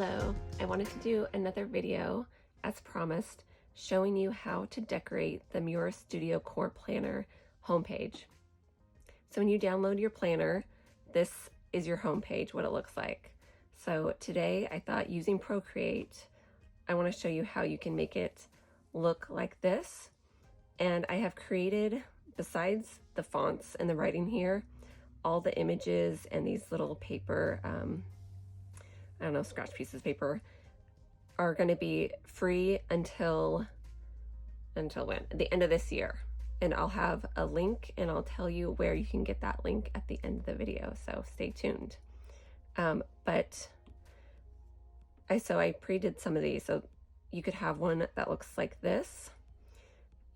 Hello, I wanted to do another video, as promised, showing you how to decorate the Miora Studio KOR Planner homepage. So when you download your planner, this is your homepage, what it looks like. So today I thought using Procreate, I want to show you how you can make it look like this. And I have created, besides the fonts and the writing here, all the images and these little paper, I don't know, scratch pieces of paper are going to be free until when? The end of this year. And I'll have a link and I'll tell you where you can get that link at the end of the video. So stay tuned. So I pre-did some of these. So you could have one that looks like this.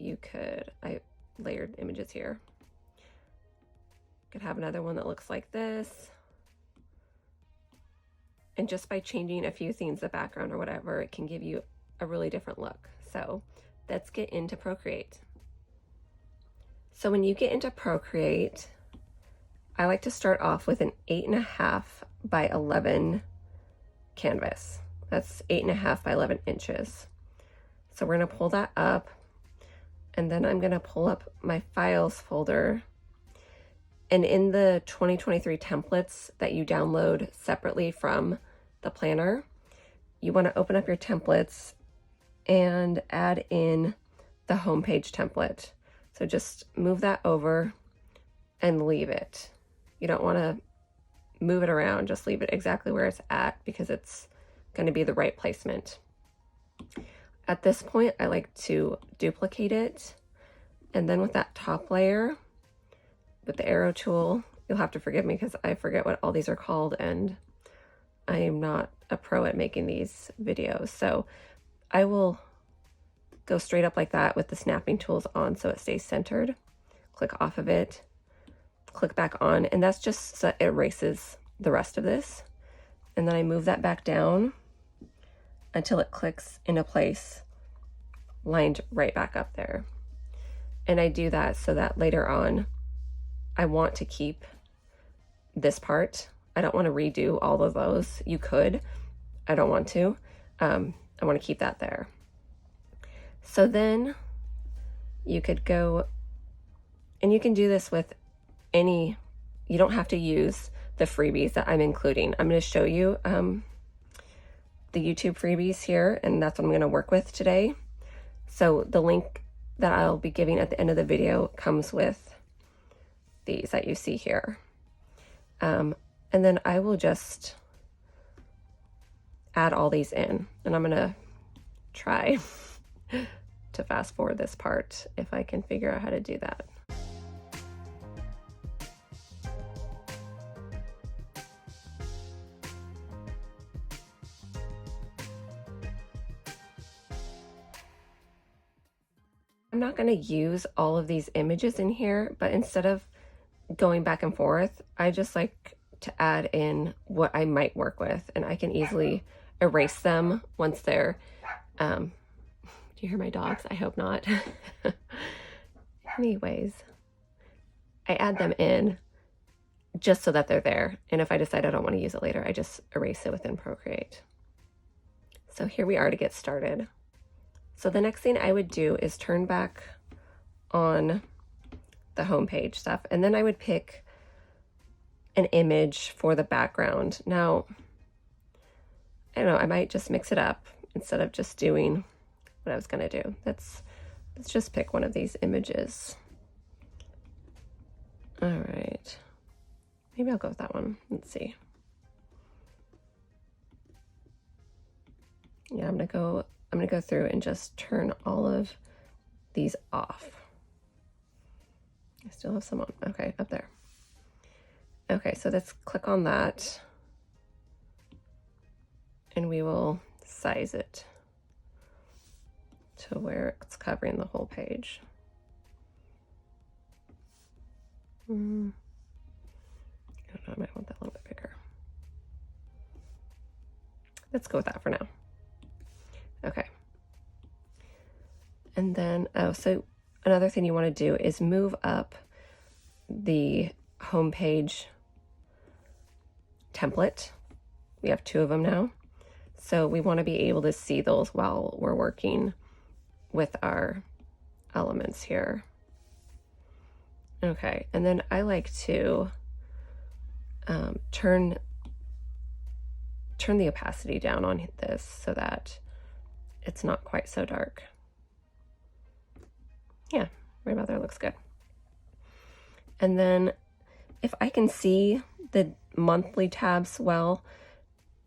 I layered images here. Could have another one that looks like this. And just by changing a few things, the background or whatever, it can give you a really different look. So let's get into Procreate. So when you get into Procreate, I like to start off with an 8.5 by 11 canvas. That's 8.5 by 11 inches. So we're gonna pull that up, and then I'm gonna pull up my files folder. And in the 2023 templates that you download separately from the planner, you want to open up your templates and add in the homepage template. So just move that over and leave it. You don't want to move it around, just leave it exactly where it's at because it's going to be the right placement. At this point, I like to duplicate it, and then with that top layer, with the arrow tool, you'll have to forgive me because I forget what all these are called and I am not a pro at making these videos. So I will go straight up like that with the snapping tools on so it stays centered. Click off of it, click back on, and that's just so it erases the rest of this. And then I move that back down until it clicks into place, lined right back up there. And I do that so that later on, I want to keep this part. I don't want to redo all of those. You could. I don't want to. I want to keep that there. So then you could go, and you can do this with any, you don't have to use the freebies that I'm including. I'm going to show you the YouTube freebies here, and that's what I'm going to work with today. So the link that I'll be giving at the end of the video comes with these that you see here. And then I will just add all these in, and I'm gonna try to fast forward this part if I can figure out how to do that. I'm not gonna use all of these images in here, but instead of going back and forth, I just like to add in what I might work with, and I can easily erase them once they're, do you hear my dogs? I hope not. Anyways, I add them in just so that they're there. And if I decide I don't want to use it later, I just erase it within Procreate. So here we are to get started. So the next thing I would do is turn back on the homepage stuff, and then I would pick an image for the background. Now, I don't know, I might just mix it up instead of just doing what I was gonna do. Let's just pick one of these images. All right, maybe I'll go with that one. Let's see. Yeah, I'm gonna go through and just turn all of these off. I still have some on. Okay, up there. Okay, so let's click on that and we will size it to where it's covering the whole page. I don't know, I might want that a little bit bigger. Let's go with that for now. Okay. And then, so another thing you want to do is move up the homepage template. We have 2 of them now. So we want to be able to see those while we're working with our elements here. Okay, and then I like to turn the opacity down on this so that it's not quite so dark. Yeah, right about there looks good. And then if I can see the monthly tabs well,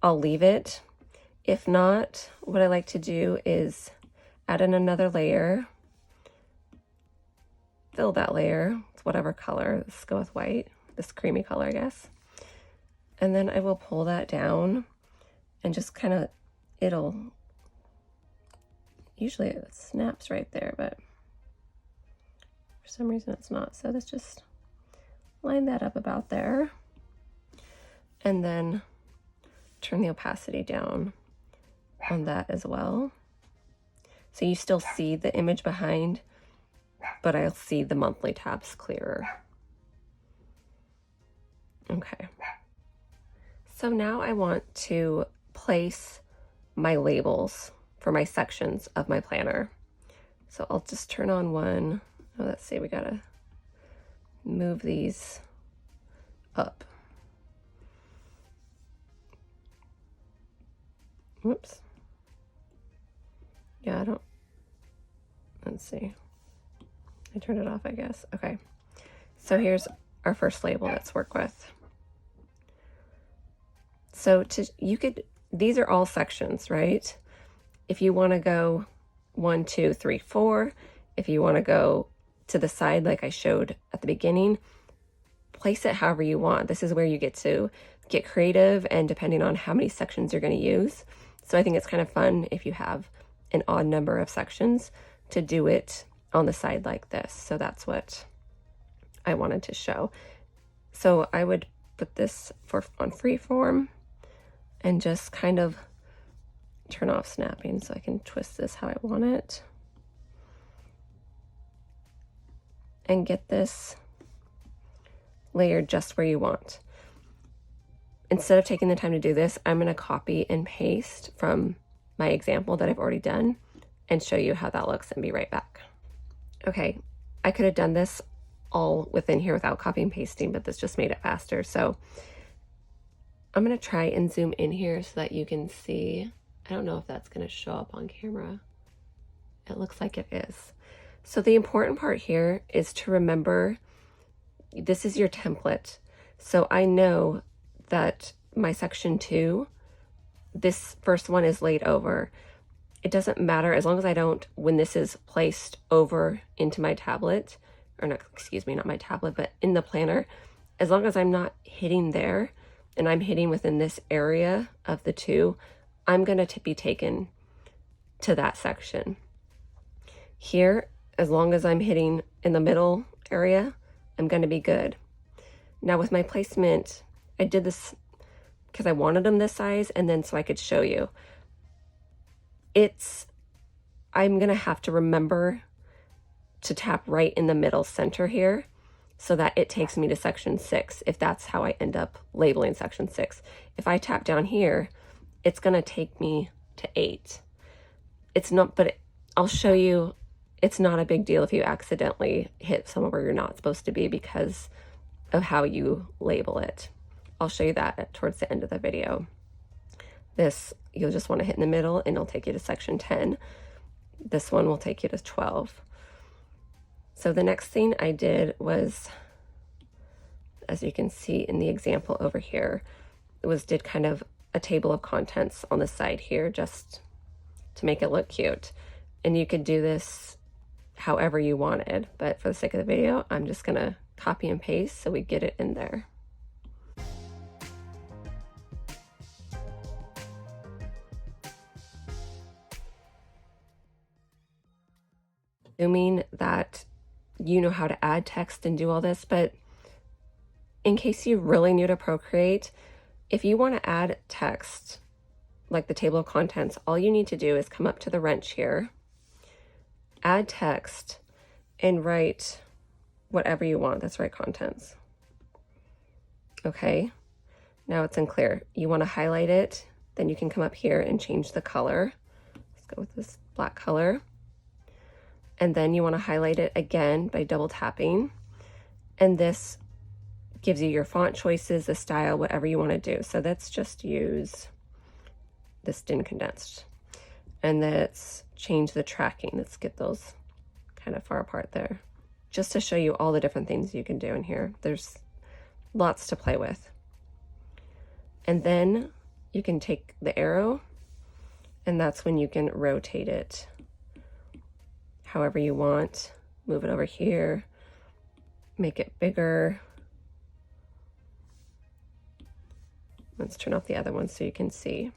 I'll leave it. If not, what I like to do is add in another layer, fill that layer with whatever color. Let's go with white, this creamy color, I guess. And then I will pull that down and just kind of, usually it snaps right there, but for some reason it's not. So let's just line that up about there. And then turn the opacity down on that as well. So you still see the image behind, but I'll see the monthly tabs clearer. Okay. So now I want to place my labels for my sections of my planner. So I'll just turn on one. Oh, let's see, we gotta move these up. Whoops. Yeah, let's see. I turned it off, I guess. Okay. So here's our first label let's work with. So these are all sections, right? If you want to go 1, 2, 3, 4, if you want to go to the side like I showed at the beginning, place it however you want. This is where you get to get creative and depending on how many sections you're going to use. So I think it's kind of fun if you have an odd number of sections to do it on the side like this. So that's what I wanted to show. So I would put this on freeform and just kind of turn off snapping so I can twist this how I want it. And get this layered just where you want. Instead of taking the time to do this, I'm going to copy and paste from my example that I've already done and show you how that looks and be right back. Okay, I could have done this all within here without copy and pasting, but this just made it faster. So I'm going to try and zoom in here so that you can see. I don't know if that's going to show up on camera. It looks like it is. So the important part here is to remember this is your template. So I know that my section 2, this first one is laid over. It doesn't matter as long as I don't, when this is placed over into my tablet, or not, excuse me, not my tablet, but in the planner, as long as I'm not hitting there and I'm hitting within this area of the 2, I'm going to be taken to that section. Here, as long as I'm hitting in the middle area, I'm going to be good. Now with my placement, I did this because I wanted them this size and then so I could show you. I'm going to have to remember to tap right in the middle center here so that it takes me to section 6 if that's how I end up labeling section 6. If I tap down here, it's going to take me to 8. It's not, but I'll show you, it's not a big deal if you accidentally hit somewhere where you're not supposed to be because of how you label it. I'll show you that towards the end of the video. This, you'll just want to hit in the middle and it'll take you to section 10. This one will take you to 12. So the next thing I did was, as you can see in the example over here, did kind of a table of contents on the side here just to make it look cute. And you could do this however you wanted, but for the sake of the video, I'm just gonna copy and paste so we get it in there. Assuming that you know how to add text and do all this, but in case you're really new to Procreate, if you want to add text, like the table of contents, all you need to do is come up to the wrench here, add text, and write whatever you want. That's right, contents. Okay, now it's in clear. You want to highlight it then you can come up here and change the color. Let's go with this black color. And then you want to highlight it again by double tapping. And this gives you your font choices, the style, whatever you want to do. So let's just use this thin condensed. And let's change the tracking. Let's get those kind of far apart there. Just to show you all the different things you can do in here. There's lots to play with. And then you can take the arrow, and that's when you can rotate it however you want. Move it over here, make it bigger. Let's turn off the other one so you can see.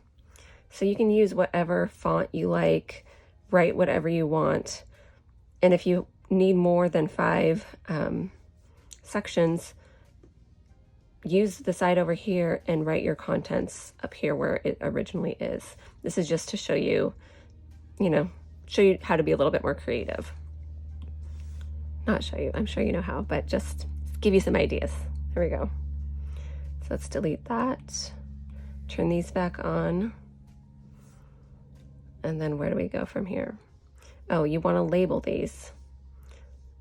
So you can use whatever font you like, write whatever you want. And if you need more than 5 sections, use the side over here and write your contents up here where it originally is. This is just to show you, show you how to be a little bit more creative. Not show you, I'm sure you know how, but just give you some ideas. There we go. So let's delete that, turn these back on, and then where do we go from here? Oh, you want to label these.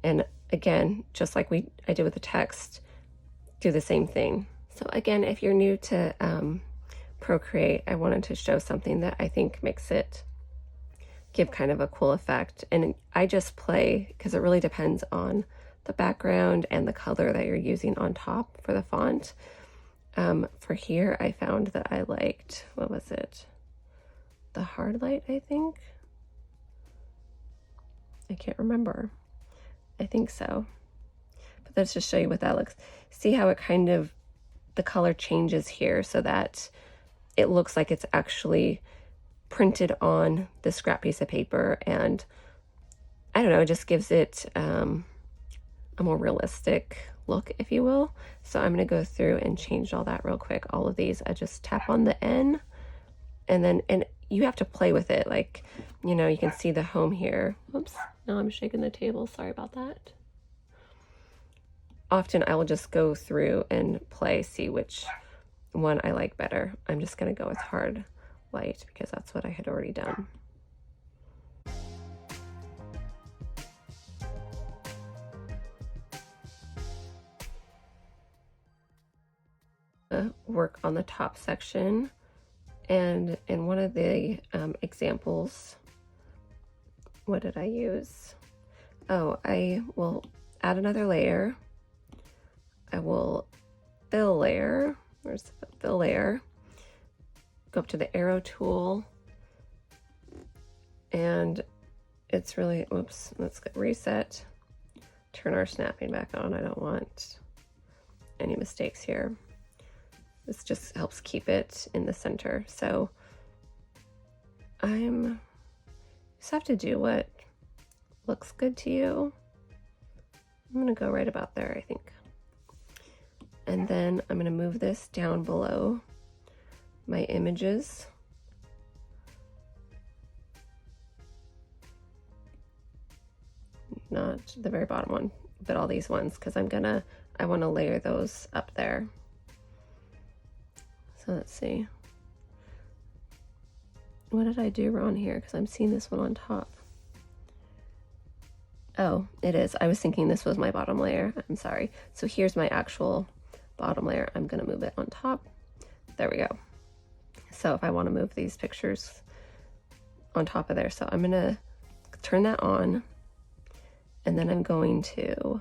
And again, just like I did with the text, do the same thing. So again, if you're new to Procreate, I wanted to show something that I think makes it give kind of a cool effect. And I just play, because it really depends on the background and the color that you're using on top for the font. For here, I found that I liked, what was it? The hard light, I think. I can't remember. I think so. But let's just show you what that looks. See how it kind of, the color changes here so that it looks like it's actually printed on the scrap piece of paper. And I don't know, it just gives it a more realistic look, if you will. So I'm going to go through and change all that real quick. All of these, I just tap on the N, and you have to play with it. Like, you can see the home here. Whoops, now I'm shaking the table. Sorry about that. Often I will just go through and play, see which one I like better. I'm just going to go with hard light because that's what I had already done. Work on the top section, and in one of the examples, what did I use? Oh, I will add another layer. I will fill layer. Where's the fill layer? Go up to the arrow tool, and it's really, oops, let's get reset. Turn our snapping back on. I don't want any mistakes here. This just helps keep it in the center. So I'm just have to do what looks good to you. I'm gonna go right about there, I think. And then I'm gonna move this down below my images. Not the very bottom one, but all these ones, because I wanna layer those up there. So let's see. What did I do wrong here? Because I'm seeing this one on top. Oh, it is. I was thinking this was my bottom layer. I'm sorry. So here's my actual bottom layer. I'm going to move it on top. There we go. So if I want to move these pictures on top of there, so I'm going to turn that on, and then I'm going to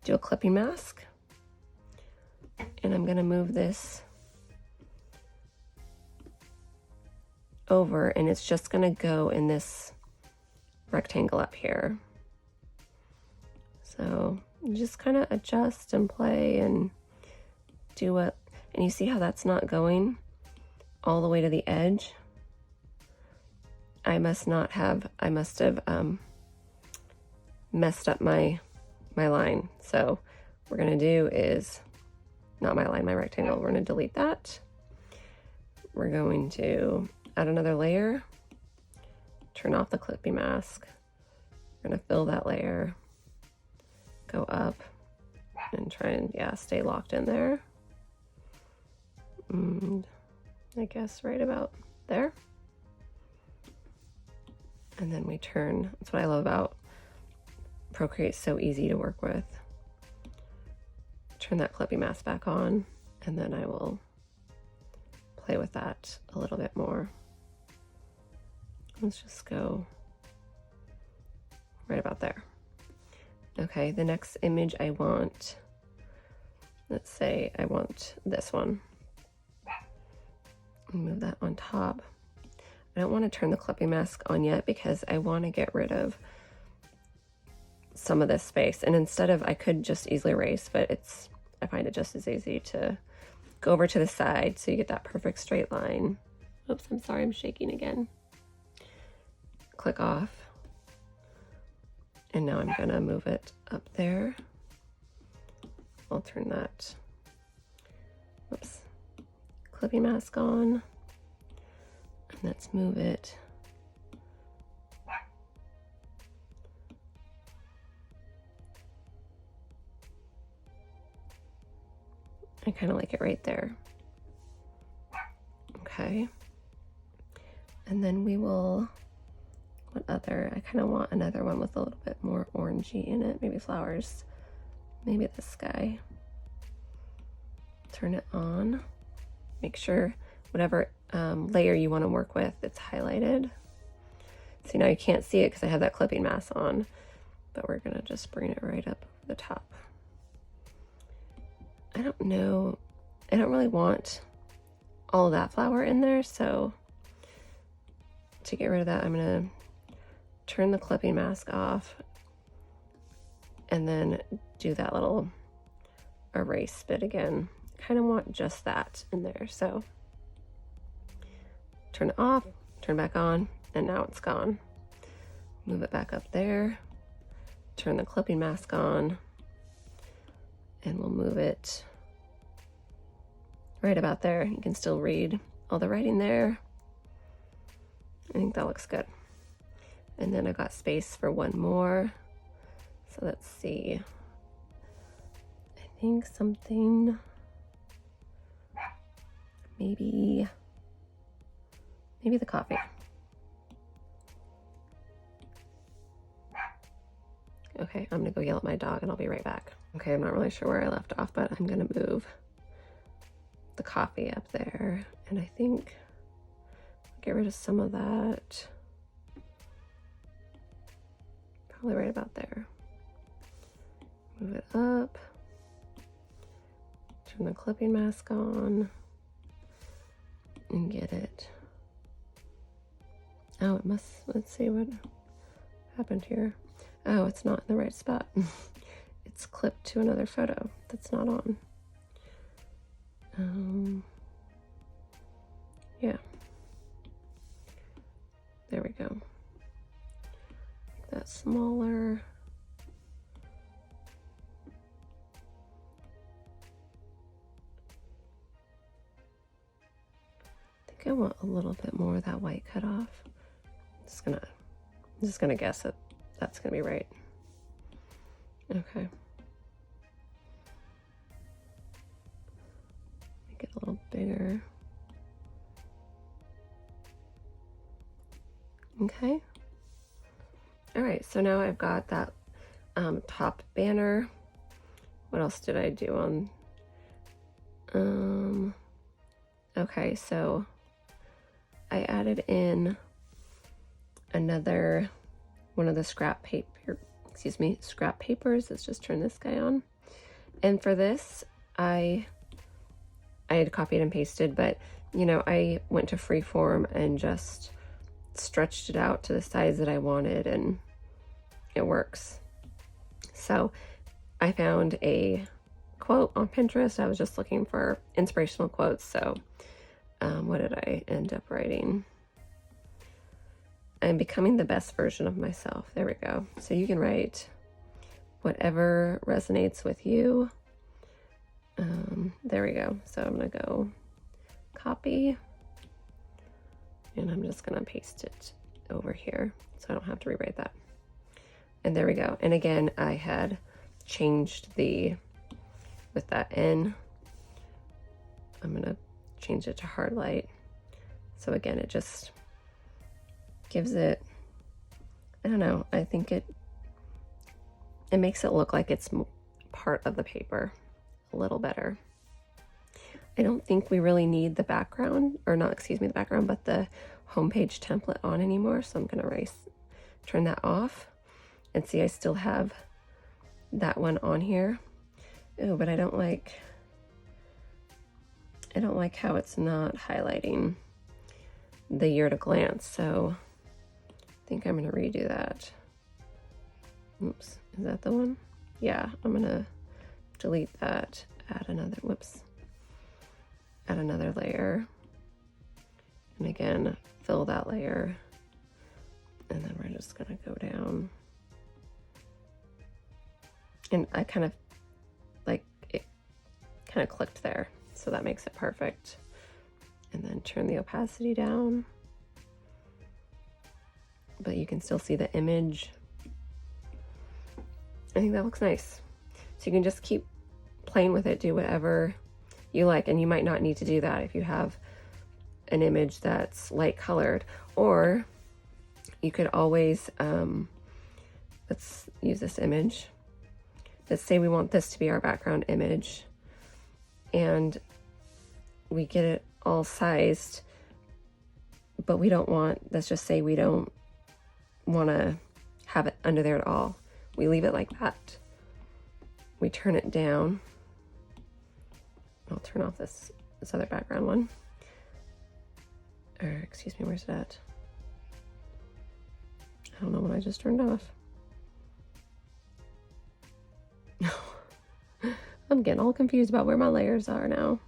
do a clipping mask, and I'm going to move this over, and it's just going to go in this rectangle up here. So you just kind of adjust and play and do what, and you see how that's not going all the way to the edge. I must have messed up my line. So what we're going to do is, not my line, my rectangle, we're going to delete that. We're going to add another layer, turn off the clipping mask. We're going to fill that layer, go up, and try and, stay locked in there. And I guess right about there. And then we turn, that's what I love about Procreate, so easy to work with. Turn that clippy mask back on, and then I will play with that a little bit more. Let's just go right about there. Okay, the next image I want, let's say I want this one. Move that on top. I don't want to turn the clipping mask on yet because I want to get rid of some of this space. And instead of, I could just easily erase, but I find it just as easy to go over to the side so you get that perfect straight line. Oops, I'm sorry, I'm shaking again. Click off. And now I'm gonna move it up there. I'll turn that, oops, clipping mask on. And let's move it I kind of like it right there. Okay. And then we will, what other, I kind of want another one with a little bit more orangey in it, maybe flowers, maybe this guy. Turn it on. Make sure whatever layer you want to work with, it's highlighted. See, now you can't see it because I have that clipping mask on, but we're gonna just bring it right up over the top. I don't know, I don't really want all of that flower in there, so to get rid of that, I'm gonna turn the clipping mask off and then do that little erase bit again. Kind of want just that in there, so turn it off, turn back on, and now it's gone. Move it back up there, turn the clipping mask on, and we'll move it right about there. You can still read all the writing there. I think that looks good. And then I got space for one more. So let's see. I think something, maybe the coffee. Okay, I'm gonna go yell at my dog and I'll be right back. Okay, I'm not really sure where I left off, but I'm gonna move the coffee up there, and I think I'll get rid of some of that. Probably right about there. Move it up. Turn the clipping mask on and get it. Oh, it must, let's see what happened here. Oh, it's not in the right spot. It's clipped to another photo that's not on. Yeah. There we go. Make that smaller. I think I want a little bit more of that white cut off. I'm just gonna guess that that's gonna be right. Okay. Make it a little bigger. Okay. All right, so now I've got that top banner. What else did I do on? Okay, so I added in another one of the scrap papers. Let's just turn this guy on. And for this, I had copied and pasted, but you know, I went to freeform and just stretched it out to the size that I wanted, and it works. So I found a quote on Pinterest. I was just looking for inspirational quotes. So what did I end up writing? I'm becoming the best version of myself. There we go. So you can write whatever resonates with you. There we go. So I'm gonna go copy, and I'm just gonna paste it over here so I don't have to rewrite that. And there we go. And again, I had changed with that N, I'm gonna change it to hard light So again, it just gives it, I don't know, I think it makes it look like it's part of the paper a little better. I don't think we really need the background, or not, excuse me, the background, but the homepage template on anymore. So I'm gonna turn that off, and see I still have that one on here. Oh, but I don't like how it's not highlighting the year at a glance. So I think I'm gonna redo that. Oops, is that the one? Yeah, I'm gonna delete that, add another, whoops. Add another layer, and again fill that layer, and then we're just gonna go down, and I kind of like it kind of clicked there, so that makes it perfect. And then turn the opacity down, but you can still see the image. I think that looks nice. So you can just keep playing with it, do whatever you like, and you might not need to do that if you have an image that's light colored, or you could always let's use this image. Let's say we want this to be our background image, and we get it all sized, but we don't want, let's just say we don't want to have it under there at all. We leave it like that. We turn it down. I'll turn off this other background one. Or excuse me, where's it at? I don't know what I just turned off. I'm getting all confused about where my layers are now.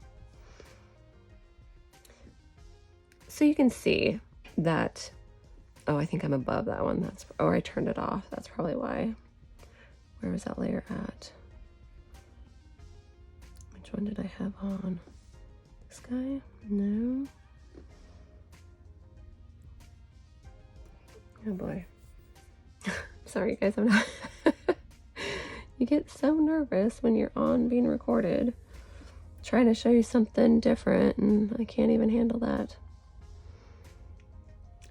So you can see that, oh, I think I'm above that one. That's, or I turned it off. That's probably why. Where was that layer at? Which one did I have on? This guy? No. Oh boy. Sorry guys, I'm not. You get so nervous when you're on being recorded, trying to show you something different, and I can't even handle that.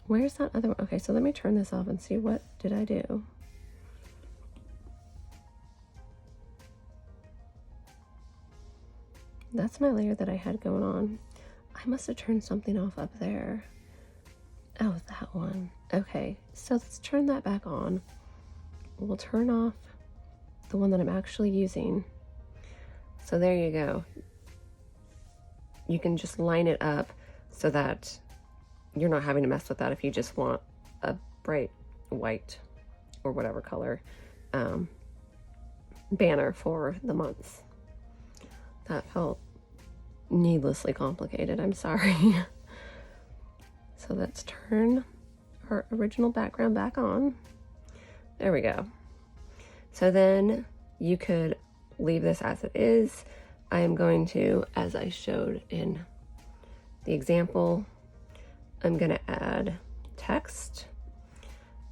Where's that other one? Okay, so let me turn this off and see what did I do. That's my layer that I had going on. I must have turned something off up there. Oh, that one. Okay, so let's turn that back on. We'll turn off the one that I'm actually using. So there you go. You can just line it up so that you're not having to mess with that if you just want a bright white or whatever color banner for the months. That felt needlessly complicated, I'm sorry. So let's turn our original background back on. There we go. So then you could leave this as it is. I am going to, as I showed in the example, I'm going to add text,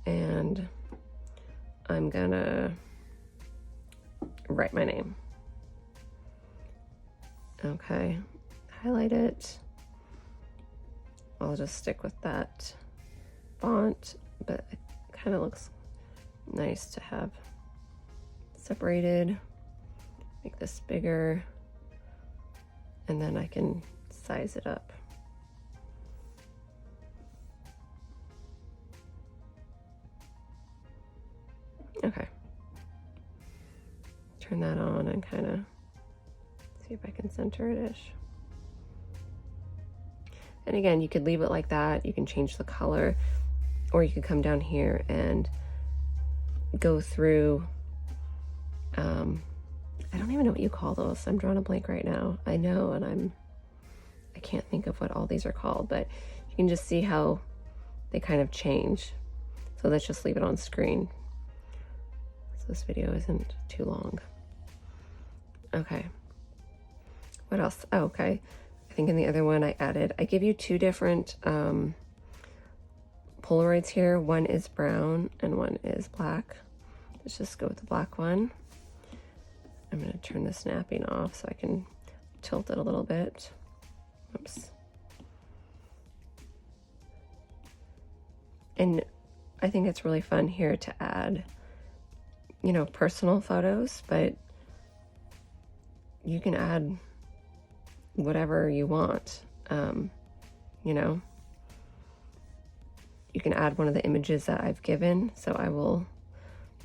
and I'm going to write my name. Okay, highlight it. I'll just stick with that font, but it kind of looks nice to have separated. Make this bigger, and then I can size it up. Okay. Turn that on and kind of see if I can center it-ish. And again, you could leave it like that. You can change the color, or you could come down here and go through, I don't even know what you call those. I'm drawing a blank right now. I know, and I can't think of what all these are called, but you can just see how they kind of change. So let's just leave it on screen, so this video isn't too long. Okay. What else? Oh, okay. I think in the other one I give you two different Polaroids here. One is brown and one is black. Let's just go with the black one. I'm going to turn the snapping off so I can tilt it a little bit. Oops. And I think it's really fun here to add, you know, personal photos, but you can add whatever you want. You know, you can add one of the images that I've given. So I will,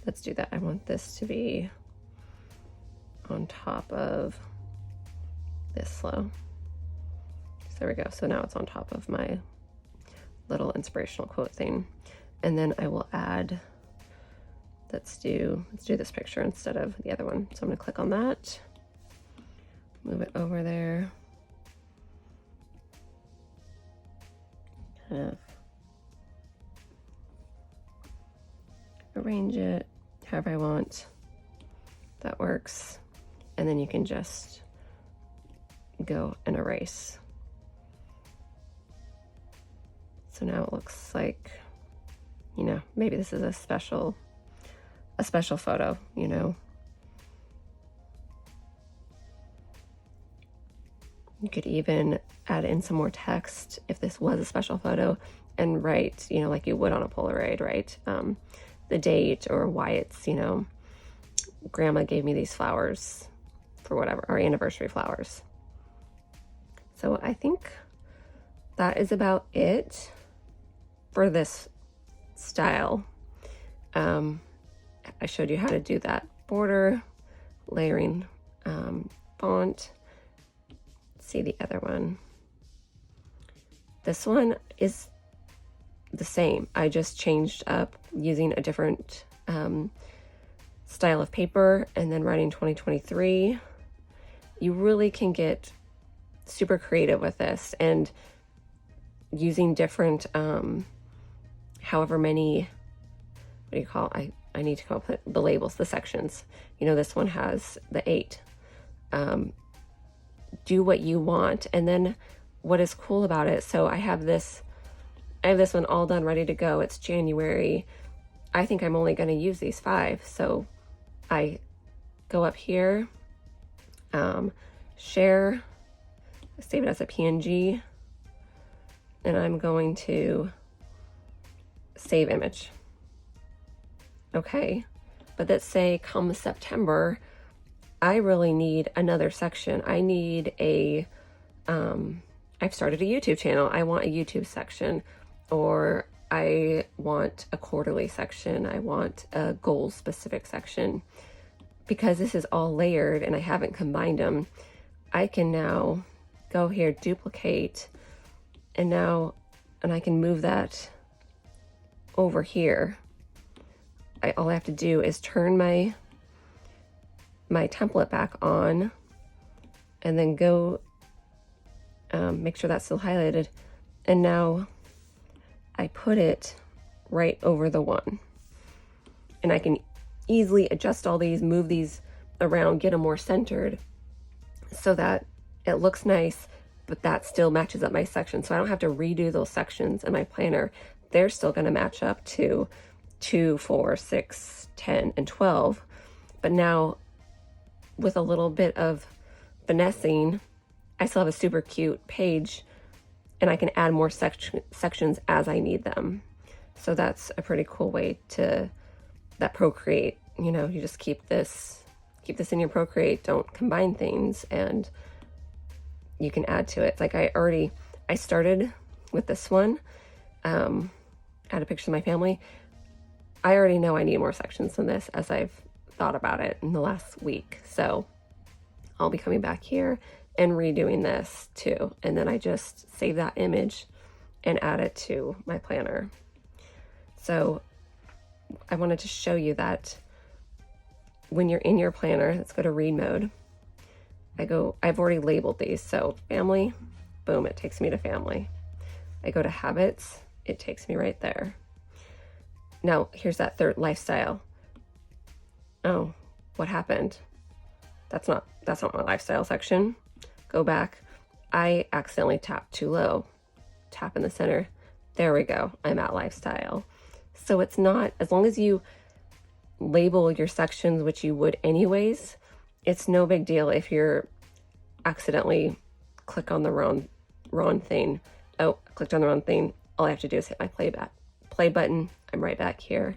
let's do that. I want this to be on top of this slow. So there we go. So now it's on top of my little inspirational quote thing. And then I will add, let's do this picture instead of the other one. So I'm gonna click on that, move it over there. Kind of arrange it however I want. That works. And then you can just go and erase. So now it looks like, you know, maybe this is a special photo, you know. You could even add in some more text if this was a special photo and write, you know, like you would on a Polaroid, right? The date or why it's, you know, grandma gave me these flowers for whatever, our anniversary flowers. So I think that is about it for this style. I showed you how to do that border, layering, font. See the other one. This one is the same. I just changed up using a different style of paper and then writing 2023. You really can get super creative with this and using different however many, what do you call it? I need to come up with the labels, the sections. You know, this one has the 8. Do what you want. And then what is cool about it, so I have this one all done, ready to go. It's January. I think I'm only going to use these 5. So I go up here, share, save it as a PNG, and I'm going to save image. Okay, but let's say come September, I really need another section. I need a, I've started a YouTube channel. I want a YouTube section, or I want a quarterly section. I want a goal specific section. Because this is all layered and I haven't combined them, I can now go here, duplicate, and I can move that over here. All I have to do is turn my template back on and then go make sure that's still highlighted. And now I put it right over the one. And I can easily adjust all these, move these around, get them more centered so that it looks nice, but that still matches up my section. So I don't have to redo those sections in my planner. They're still going to match up to 2, 4, 6, 10, and 12. But now with a little bit of finessing, I still have a super cute page and I can add more sections as I need them. So that's a pretty cool way to, that Procreate, you know, you just keep this in your Procreate, don't combine things, and you can add to it. It's like I started with this one, add a picture of my family. I already know I need more sections than this as I've thought about it in the last week. So I'll be coming back here and redoing this too. And then I just save that image and add it to my planner. So I wanted to show you that when you're in your planner, let's go to read mode. I've already labeled these. So family, boom, it takes me to family. I go to habits, it takes me right there. Now, here's that third lifestyle. Oh, what happened? That's not my lifestyle section. Go back. I accidentally tapped too low. Tap in the center. There we go. I'm at lifestyle. So it's not, as long as you label your sections, which you would anyways, it's no big deal if you're accidentally click on the wrong thing. Oh, I clicked on the wrong thing. All I have to do is hit my play button, I'm right back here.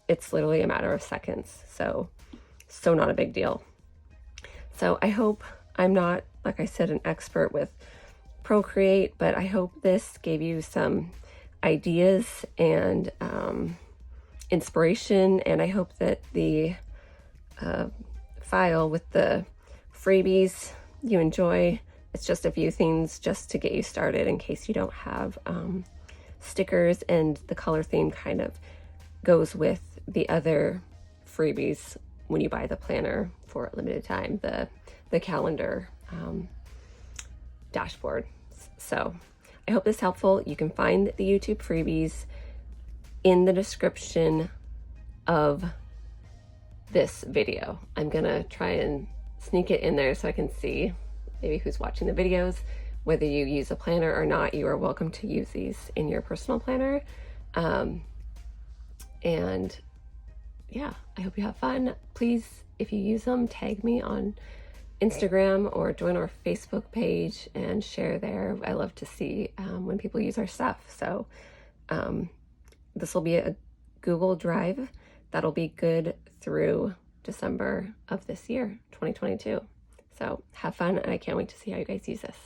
It's literally a matter of seconds. So not a big deal. So I hope I'm not, like I said, an expert with Procreate, but I hope this gave you some ideas and inspiration, and I hope that the file with the freebies you enjoy. It's just a few things just to get you started in case you don't have stickers, and the color theme kind of goes with the other freebies when you buy the planner for a limited time, the calendar dashboard. So I hope this is helpful. You can find the YouTube freebies in the description of this video. I'm gonna try and sneak it in there so I can see maybe who's watching the videos. Whether you use a planner or not, you are welcome to use these in your personal planner. And yeah, I hope you have fun. Please, if you use them, tag me on Instagram or join our Facebook page and share there. I love to see when people use our stuff. So this will be a Google Drive that'll be good through December of this year, 2022. So have fun, and I can't wait to see how you guys use this.